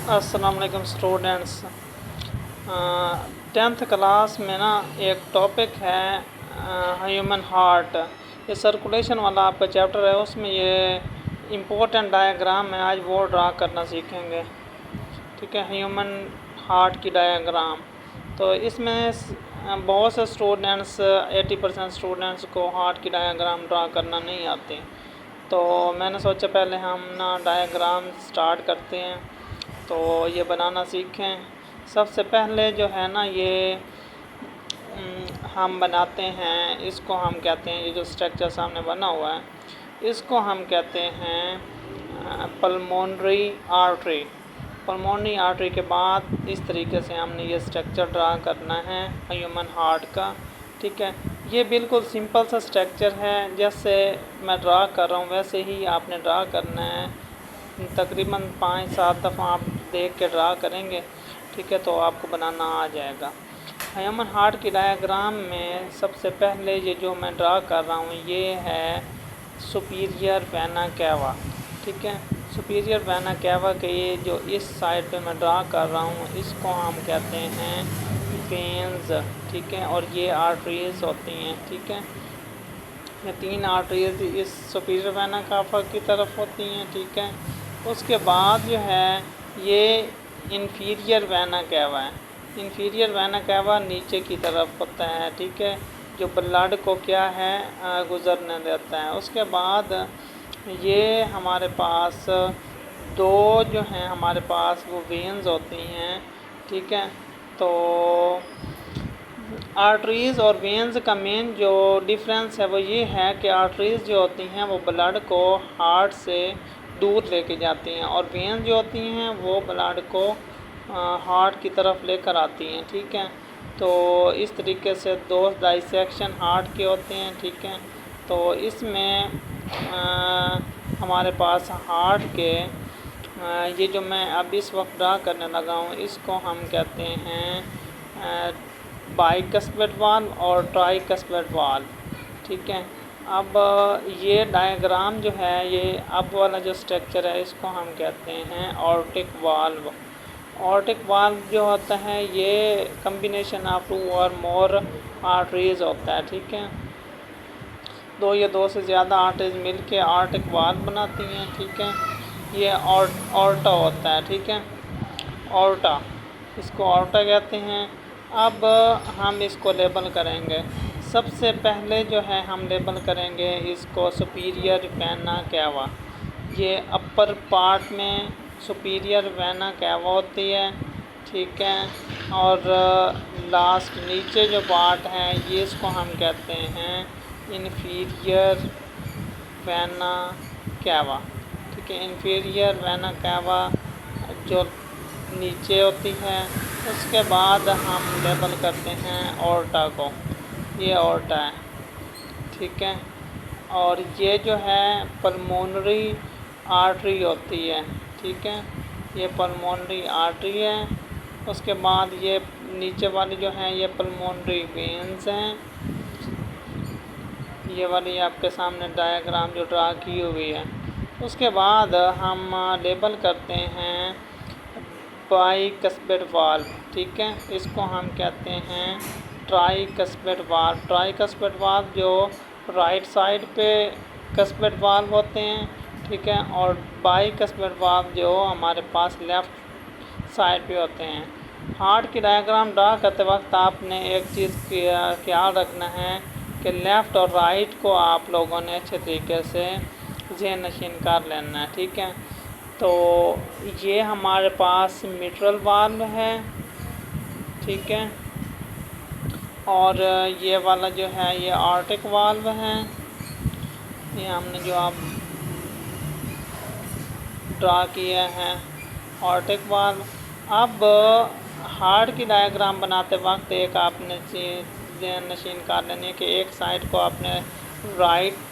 अस्सलाम वालेकुम students. Tenth class में ना एक टॉपिक है ह्यूमन हार्ट। ये सर्कुलेशन वाला आपका चैप्टर है, उसमें ये इम्पोर्टेंट डायग्राम है। आज वो ड्रा करना सीखेंगे, ठीक है। ह्यूमन हार्ट की डायग्राम, तो इसमें बहुत से स्टूडेंट्स 80% स्टूडेंट्स को हार्ट की डायग्राम ड्रा करना नहीं आती। तो मैंने सोचा पहले हम ना डायग्राम स्टार्ट करते हैं, तो ये बनाना सीखें। सबसे पहले जो है ना ये हम बनाते हैं, इसको हम कहते हैं, ये जो स्ट्रक्चर सामने बना हुआ है इसको हम कहते हैं पल्मोनरी आर्टरी। पल्मोनरी आर्टरी के बाद इस तरीके से हमने ये स्ट्रक्चर ड्रा करना है ह्यूमन हार्ट का, ठीक है। ये बिल्कुल सिंपल सा स्ट्रक्चर है, जैसे मैं ड्रा कर रहा हूँ वैसे ही आपने ड्रा करना है। तकरीबन 5-7 दफ़ा आप देख के ड्रा करेंगे, ठीक है, तो आपको बनाना आ जाएगा। ह्यूमन हार्ट की डायग्राम में सबसे पहले ये जो मैं ड्रा कर रहा हूँ ये है सुपीरियर वेना कैवा, ठीक है। सुपीरियर वेना कैवा के ये जो इस साइड पे मैं ड्रा कर रहा हूँ इसको हम कहते हैं वेन्स, ठीक है। और ये आर्टरीज होती हैं, ठीक है। ये 3 आर्टरीज इस सुपीरियर वेना कैवा की तरफ होती हैं, ठीक है। उसके बाद जो है ये इन्फीरियर वेना कैवा है। इन्फीरियर वेना कैवा नीचे की तरफ होता है, ठीक है, जो ब्लड को क्या है गुज़रने देता है। उसके बाद ये हमारे पास 2 जो हैं हमारे पास वो वेन्स होती हैं, ठीक है। तो आर्टरीज़ और वेन्स का मेन जो डिफरेंस है वो ये है कि आर्टरीज़ जो होती हैं वो ब्लड को हार्ट से दूर लेके जाती हैं, और वेन्स जो होती हैं वो ब्लड को हार्ट की तरफ लेकर आती हैं, ठीक है। तो इस तरीके से 2 डाइसेक्शन हार्ट के होते हैं, ठीक है। तो इसमें हमारे पास हार्ट के ये जो मैं अब इस वक्त ड्रा करने लगा हूँ इसको हम कहते हैं बाइकस्पेड वाल्व और ट्राइकस्पेड वाल्व, ठीक है। अब ये डायग्राम जो है ये अब वाला जो स्ट्रक्चर है इसको हम कहते हैं ऑर्टिक वाल्व। ऑर्टिक वाल्व जो होता है ये कम्बिनेशन ऑफ 2 और मोर आर्टरीज होता है, ठीक है। 2 या 2 से ज़्यादा आर्टरीज मिलके ऑर्टिक वाल्व बनाती हैं, ठीक है। ये ऑर्टा होता है, ठीक है, ऑर्टा, इसको ऑर्टा कहते हैं। अब हम इसको लेबल करेंगे। सबसे पहले जो है हम लेबल करेंगे इसको सुपीरियर वेना कैवा। ये अपर पार्ट में सुपीरियर वेना कैवा होती है, ठीक है। और लास्ट नीचे जो पार्ट है ये इसको हम कहते हैं इन्फीरियर वेना कैवा, ठीक है। इन्फीरियर वेना कैवा जो नीचे होती है। उसके बाद हम लेबल करते हैं ऑर्टा को, ये ऑर्टा है, ठीक है। और ये जो है पल्मोनरी आर्टरी होती है, ठीक है, ये पल्मोनरी आर्टरी है। उसके बाद ये नीचे वाली जो है ये पल्मोनरी वेन्स हैं। ये वाली आपके सामने डायग्राम जो ड्रा की हुई है। उसके बाद हम लेबल करते हैं बाइकस्पेड वाल्व, ठीक है, इसको हम कहते हैं ट्राइकस्पेड वाल्व। ट्राइकस्पेड वाल्व जो राइट साइड पे कस्पेड वाल्व होते हैं, ठीक है, और बाइकस्पेड वाल्व जो हमारे पास लेफ़्ट साइड पे होते हैं। हार्ट की डायग्राम ड्रा करते वक्त आपने एक चीज़ ख्याल रखना है कि लेफ़्ट और राइट को आप लोगों ने अच्छे तरीके से ज़हन नशीन कर लेना है, ठीक है। तो ये हमारे पास मिट्रल वाल्व है, ठीक है, और ये वाला जो है ये आर्टिक वाल्व है। ये हमने जो आप ड्रा किया है आर्टिक वाल्व। अब हार्ट की डायग्राम बनाते वक्त एक आपने चीज़ नशीन कर लेनी है कि एक साइड को आपने राइट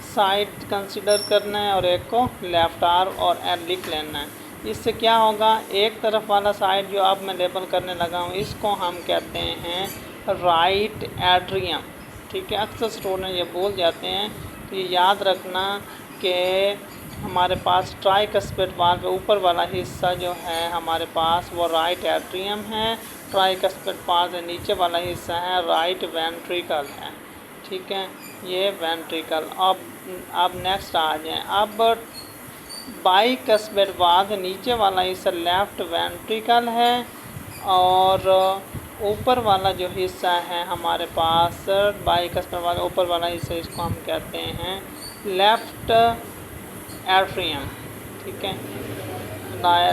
साइड कंसीडर करना है और एक को लेफ़्ट आर और एल लिख लेना है। इससे क्या होगा, एक तरफ वाला साइड जो अब मैं लेबल करने लगा हूँ इसको हम कहते हैं राइट एट्रियम, ठीक है। अक्सर स्टूडेंट ये भूल जाते हैं, तो ये याद रखना कि हमारे पास ट्राइकस्पिड वाल्व ऊपर वाला हिस्सा जो है हमारे पास वो राइट एट्रियम है, ट्राइकस्पिड वाल्व नीचे वाला हिस्सा है राइट वेंट्रिकल है। ठीक है, ये वेंट्रिकल। अब नेक्स्ट आ जाए। अब बाइकस्पिड वाल्व नीचे वाला हिस्सा लेफ्ट वेंट्रिकल है और ऊपर वाला जो हिस्सा है हमारे पास बाइकस्पिड वाल्व ऊपर वाला हिस्सा, इसको हम कहते हैं लेफ्ट एट्रियम। ठीक है,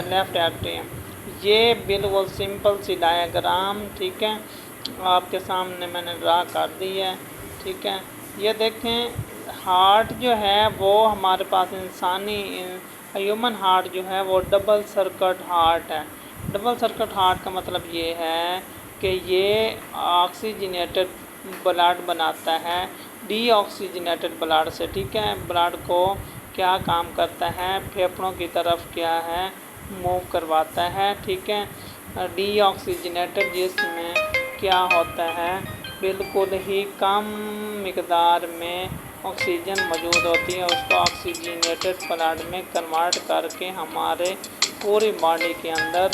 लेफ्ट एट्रियम। ये बिल्कुल सिंपल सी डायग्राम, ठीक है, आपके सामने मैंने ड्रा कर दी है। ठीक है, ये देखें हार्ट जो है वो हमारे पास इंसानी ह्यूमन हार्ट जो है वो डबल सर्किट हार्ट है। डबल सर्किट हार्ट का मतलब ये है कि ये ऑक्सीजनेटेड ब्लड बनाता है डीऑक्सीजनेटेड ब्लड से। ठीक है, ब्लड को क्या काम करता है, फेफड़ों की तरफ क्या है मूव करवाता है। ठीक है, डीऑक्सीजनेटेड जिसमें क्या होता है बिल्कुल ही कम मिकदार में ऑक्सीजन मौजूद होती है, उसको ऑक्सीजनेटेड ब्लड में कन्वर्ट करके हमारे पूरी बॉडी के अंदर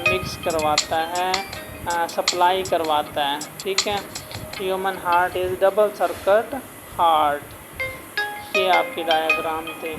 मिक्स करवाता है, सप्लाई करवाता है। ठीक है, human heart is double circuit heart. ये आपकी डायग्राम थी।